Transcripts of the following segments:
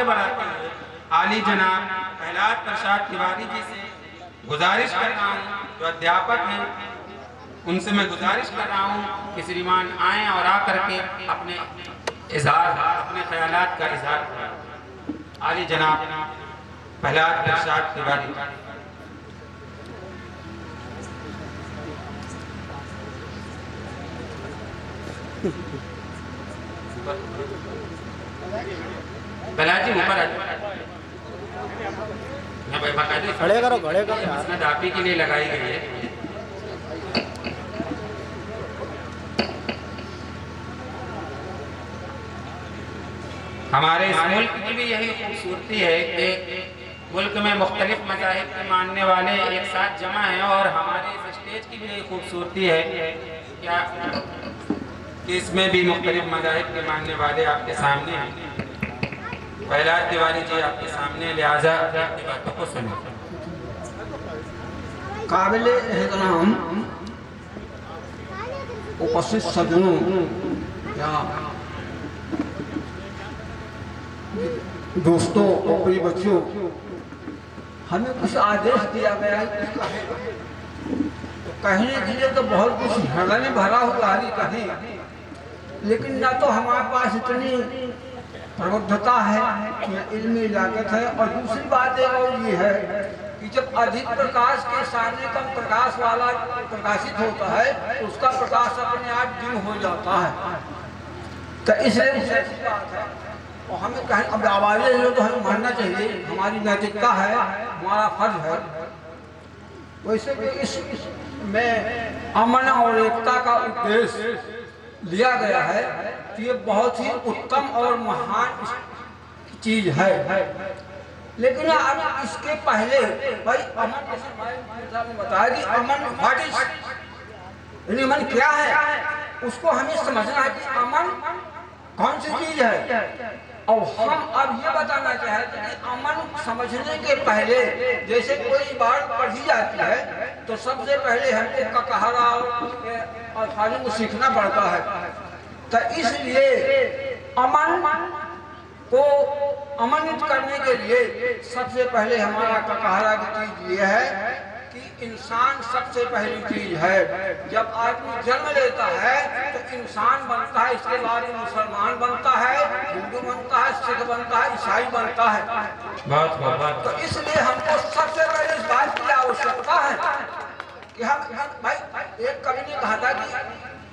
बढ़ाते हुए आली जनाब प्रहलाद प्रसाद तिवारी जी से गुजारिश कर रहा हूँ, जो अध्यापक हैं, उनसे मैं गुजारिश कर रहा हूँ कि श्रीमान आए और आकर के अपने ख्यालात का इजहार करें। आली जनाब प्रहलाद प्रसाद तिवारी। प्रहलाद जी ऊपर खड़े करो मसनद आप ही के लिए लगाई गई है। हमारे इस मुल्क की भी यही खूबसूरती है कि मुल्क में मुख्तलिफ मज़ाहिब के मानने वाले एक साथ जमा हैं, और हमारे इस स्टेज की भी यही खूबसूरती है क्या कि इसमें भी मुख्तलिफ मज़ाहिब के मानने वाले आपके सामने हैं। प्रहलाद तिवारी जी आपके सामने, लिहाजा बातों को सुनो। काबिल एहतराम उपस्थित सज्जनों या दोस्तों और प्रिय बच्चों, हमें कुछ आदेश दिया गया है, तो कहने के लिए तो बहुत कुछ हृदय में भरा हुआ है कहें, लेकिन ना तो हमारे पास इतनी प्रबुद्धता है, न इल्मी लागत है, और दूसरी बात एक और ये है कि जब अधिक प्रकाश के सामने कम प्रकाश वाला प्रकाशित होता है तो उसका प्रकाश अपने आप डिम हो जाता है। तो इसलिए बात है, और हमें कहीं अब आवाज़ें तो हमें मानना चाहिए, हमारी नैतिकता है, हमारा फर्ज है। वैसे कि इसमें अमन और एकता का उद्देश्य लिया गया है कि ये बहुत ही उत्तम और महान चीज है। लेकिन अब इसके पहले भाई अमन बताया कि अमन व्हाट इज, यानी अमन क्या है, उसको हमें समझना है कि अमन कौन सी चीज है। और हम अब ये बताना चाहते हैं कि अमन समझने के पहले जैसे कोई बात पढ़ी जाती है तो सबसे पहले हमको ककहरा और अल्फाजों को सीखना पड़ता है। तो इसलिए अमन को अमनित करने के लिए सबसे पहले हमारा ककहरा की चीज ये है कि इंसान सबसे पहली चीज है। जब आदमी जन्म लेता है तो इंसान बनता है, इसके बाद मुसलमान बनता है, हिंदू बनता है, सिख बनता है, ईसाई बनता है। तो इसलिए हमको सबसे पहले इस बात की आवश्यकता है कि हम भाई, एक कवि ने कहा था कि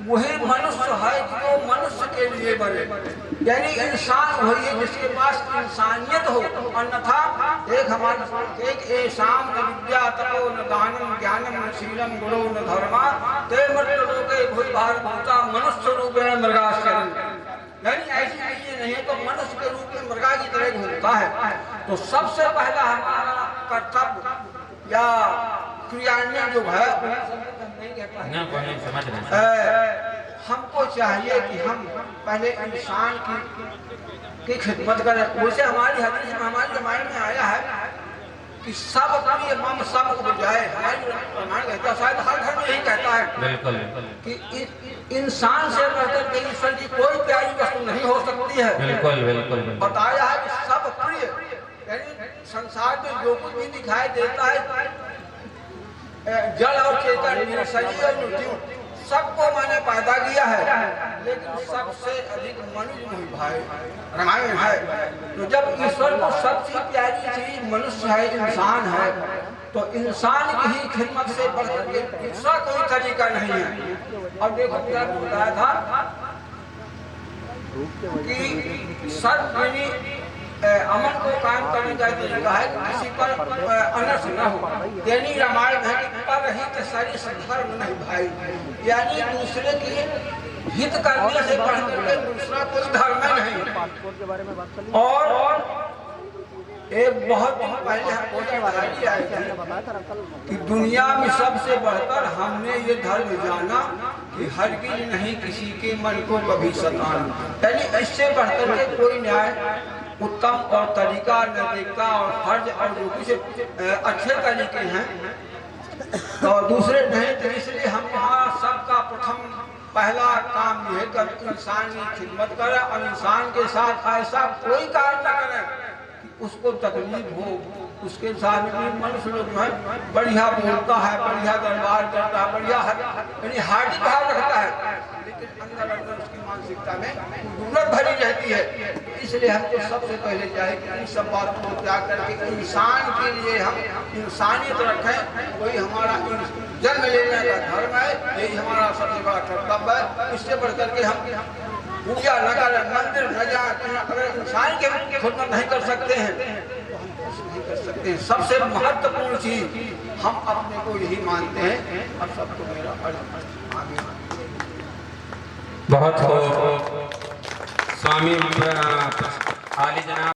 वही मनुष्य है जो मनुष्य के लिए बने, यानी इंसान वही है जिसके पास इंसानियत हो। अन्यथा एक हमारे एक शाम न विद्या तपो न दानम ज्ञानम न शीलम गुणो न धर्मा ते मृत्युलोके भूभार भूता मनुष्य रूपेण मृगाश्चरण, यानी ऐसी चीजें नहीं तो मनुष्य के रूप में मृगा की तरह घूमता है। तो सबसे पहला हमारा कर्तव्य या क्रियान्वयन जो है हमको चाहिए कि हम पहले इंसान की खिदमत करें। वैसे हमारी हदीस में हमारी रामायण में आया है कि सब प्रिय मम सब उपजाए, हमारी रामायण कहता है, शायद हर घर में यही कहता है कि इंसान से बढ़कर के ईश्वर की कोई प्यारी वस्तु नहीं हो सकती है। बताया है कि सब प्रिय, यानी संसार में जो कुछ भी दिखाई देता है, जल और चेतन, सजीव और मृत्यु, सबको मैंने पैदा किया है, लेकिन सबसे अधिक मनुष्य मुझ भाई रामायण है। तो जब ईश्वर को सबसे प्यारी चीज मनुष्य है, इंसान है, तो इंसान की ही खिदमत से बढ़कर के दूसरा कोई तरीका नहीं है। और देखो क्या बताया था कि सर्वजनी अमन को कायम करने का तरीका है किसी पर अनर्थ न हो, यानी रामायण है कि परहित सरिस धर्म नहीं भाई, यानी दूसरे की हित करने से बढ़कर के दूसरा कोई धर्म नहीं। और एक बहुत दिन पहले हमको बताई आई थी कि दुनिया में सबसे बढ़कर हमने ये धर्म जाना कि हरगिज नहीं किसी के मन को कभी सताना, यानी इससे बढ़कर के कोई न्याय उत्तम और तरीका नैतिकता और फर्ज और जो कुछ अच्छे तरीके हैं तो दूसरे नहीं। तो इसलिए हम यहाँ सबका प्रथम पहला काम यह कर इंसान की खिदमत करें और इंसान के साथ ऐसा कोई कार्य न करें उसको तकलीफ हो, उसके साथ भी मनुष्य लोग जो है बढ़िया बोलता है, बढ़िया दरबार करता है, बढ़िया यानी हार्दिक भाव रखता है, लेकिन अंदर अंदर उसकी मानसिकता में गुर्बत भरी रहती है। तो इसलिए हमको सबसे पहले चाहे कि इन सब बातों को त्याग करके इंसान के लिए हम इंसानियत रखें, वही हमारा जन्म लेने का धर्म है, यही हमारा सबसे बड़ा कर्तव्य है। इससे बढ़ करके हम पूजा न करें, मंदिर न जाए, अगर इंसान के खिदमत नहीं कर सकते हैं तो हम कुछ नहीं कर सकते हैं। सबसे महत्वपूर्ण चीज हम अपने को यही मानते हैं। अब सबको मेरा आगे बहुत स्वामी आली जनाब